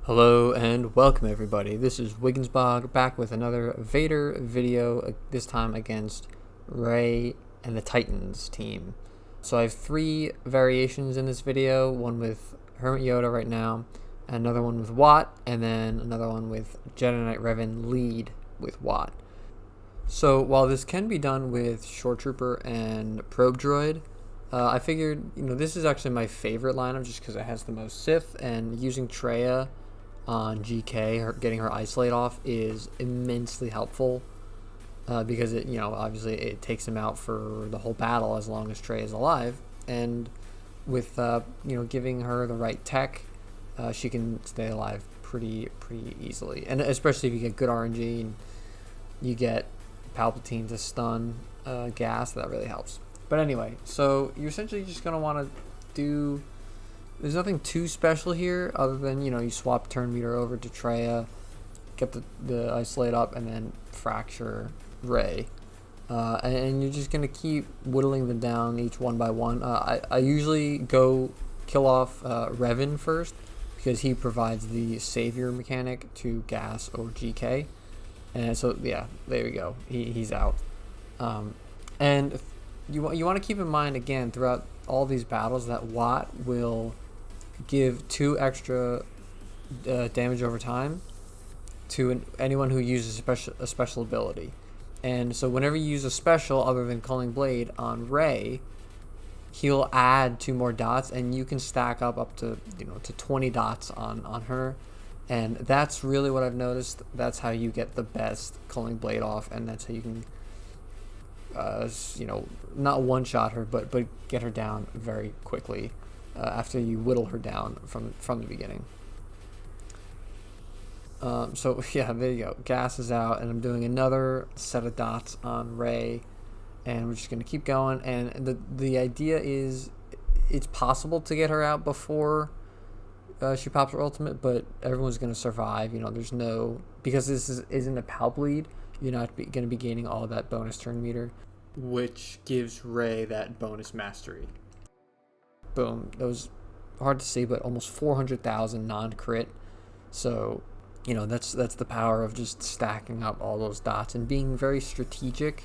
Hello and welcome everybody. This is Wiggensbog back with another Vader video, this time against Rey and the Titans team. So I have three variations in this video, one with HYoda right now, another one with Watt, and then another one with Jedi Knight Revan lead with Watt. So while this can be done with Shore Trooper and Probe Droid, I figured, this is actually my favorite lineup just because it has the most Sith, and using Traya on GK, getting her isolate off is immensely helpful because it, obviously it takes him out for the whole battle as long as Trey is alive, and with giving her the right tech, she can stay alive pretty easily, and especially if you get good RNG and you get Palpatine to stun gas, that really helps. But anyway, so you're essentially just gonna want to do. There's nothing too special here other than, you swap turn meter over to Traya, get the isolate up, and then fracture Rey. And you're just going to keep whittling them down each one by one. I usually go kill off Revan first because he provides the savior mechanic to gas or GK. And so, yeah, there we go. He's out. And you want to keep in mind, again, throughout all these battles, that Watt will give 2 extra damage over time to anyone who uses a special ability. And so whenever you use a special other than Culling Blade on Rey, he'll add 2 more dots, and you can stack up to to 20 dots on her. And that's really what I've noticed. That's how you get the best Culling Blade off, and that's how you can not one shot her, but get her down very quickly after you whittle her down from the beginning. So yeah, there you go. Gas is out, and I'm doing another set of dots on Rey, and we're just going to keep going. And the idea is, it's possible to get her out before she pops her ultimate, but everyone's going to survive. There's no, because this isn't a palp lead, you're not going to be gaining all of that bonus turn meter, which gives Rey that bonus mastery. Boom. That was hard to see, but almost 400,000 non-crit. So, that's the power of just stacking up all those dots and being very strategic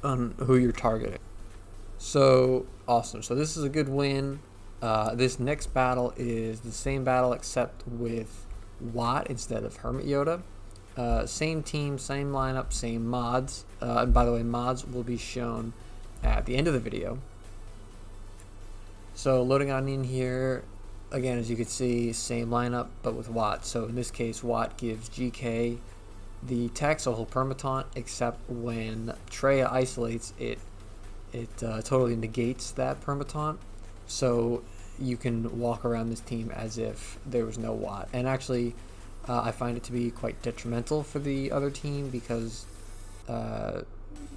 on who you're targeting. So, awesome. So this is a good win. This next battle is the same battle except with Watt instead of HYoda. Same team, same lineup, same mods. And by the way, mods will be shown at the end of the video. So loading on in here, again, as you can see, same lineup, but with Watt. So in this case, Watt gives GK the tech, so he'll permataunt, except when Traya isolates, it totally negates that permataunt. So you can walk around this team as if there was no Watt. And actually, I find it to be quite detrimental for the other team because,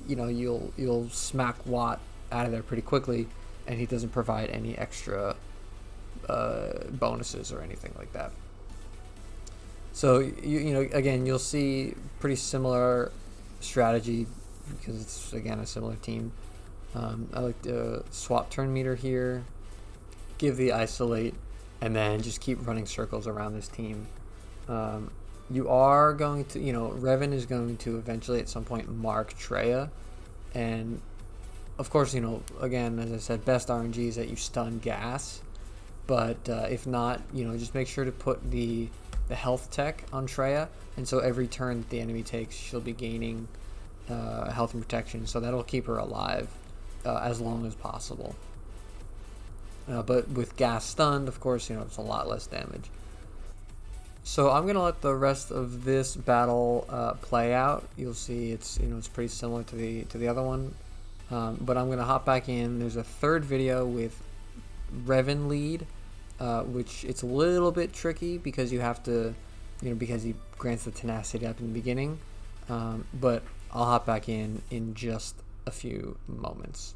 you'll smack Watt out of there pretty quickly, and he doesn't provide any extra bonuses or anything like that. So again, you'll see pretty similar strategy because it's, again, a similar team. I like to swap turn meter here, give the isolate, and then just keep running circles around this team. You are going to, Revan is going to eventually at some point mark Traya, and of course, again, as I said, best RNG is that you stun gas, but if not, just make sure to put the health tech on Traya, and so every turn that the enemy takes, she'll be gaining health and protection, so that'll keep her alive as long as possible. But with gas stunned, of course, it's a lot less damage. So I'm gonna let the rest of this battle play out. You'll see it's pretty similar to the other one. But I'm going to hop back in. There's a third video with Revan lead, which it's a little bit tricky because you have to, because he grants the tenacity up in the beginning. But I'll hop back in just a few moments.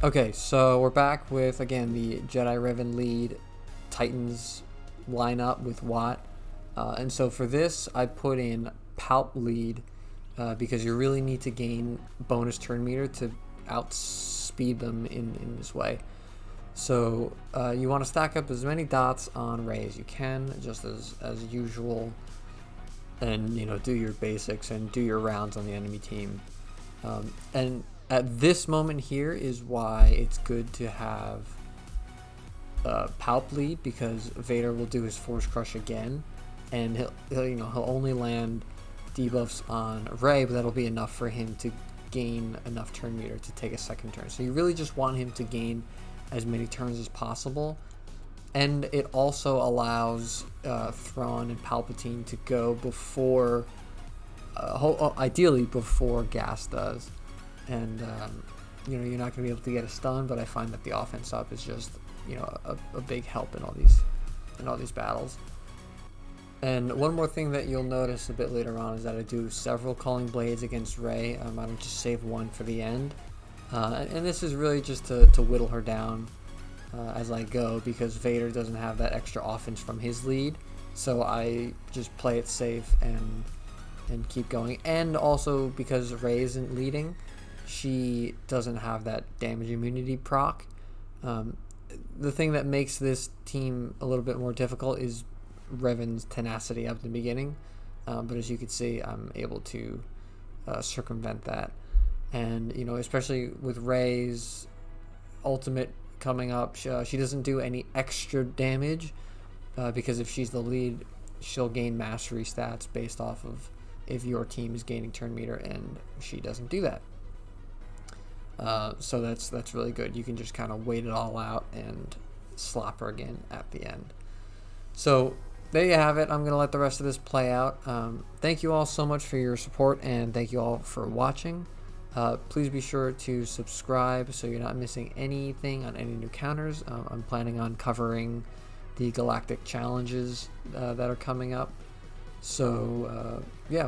Okay, so we're back with, again, the Jedi Revan lead Titans lineup with Watt. And so for this, I put in Palp lead because you really need to gain bonus turn meter to outspeed them in this way. So you want to stack up as many dots on Rey as you can, just as usual, and do your basics and do your rounds on the enemy team. And at this moment here is why it's good to have Palp lead, because Vader will do his Force Crush again, and he'll only land debuffs on Rey, but that'll be enough for him to gain enough turn meter to take a second turn. So you really just want him to gain as many turns as possible, and it also allows Thrawn and Palpatine to go before, ideally before Gas does. And you're not going to be able to get a stun, but I find that the offense up is just a big help in all these battles. And one more thing that you'll notice a bit later on is that I do several Calling Blades against Rey. I don't just save one for the end, and this is really just to whittle her down as I go, because Vader doesn't have that extra offense from his lead, so I just play it safe and keep going. And also because Rey isn't leading, she doesn't have that damage immunity proc. The thing that makes this team a little bit more difficult is Revan's tenacity up at the beginning, but as you can see, I'm able to circumvent that. And especially with Rey's ultimate coming up, she doesn't do any extra damage, because if she's the lead, she'll gain mastery stats based off of if your team is gaining turn meter, and she doesn't do that. So that's really good. You can just kind of wait it all out and slap her again at the end. So there you have it. I'm going to let the rest of this play out. Thank you all so much for your support, and thank you all for watching. Please be sure to subscribe so you're not missing anything on any new counters. I'm planning on covering the galactic challenges that are coming up. So yeah,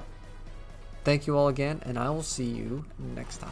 thank you all again, and I will see you next time.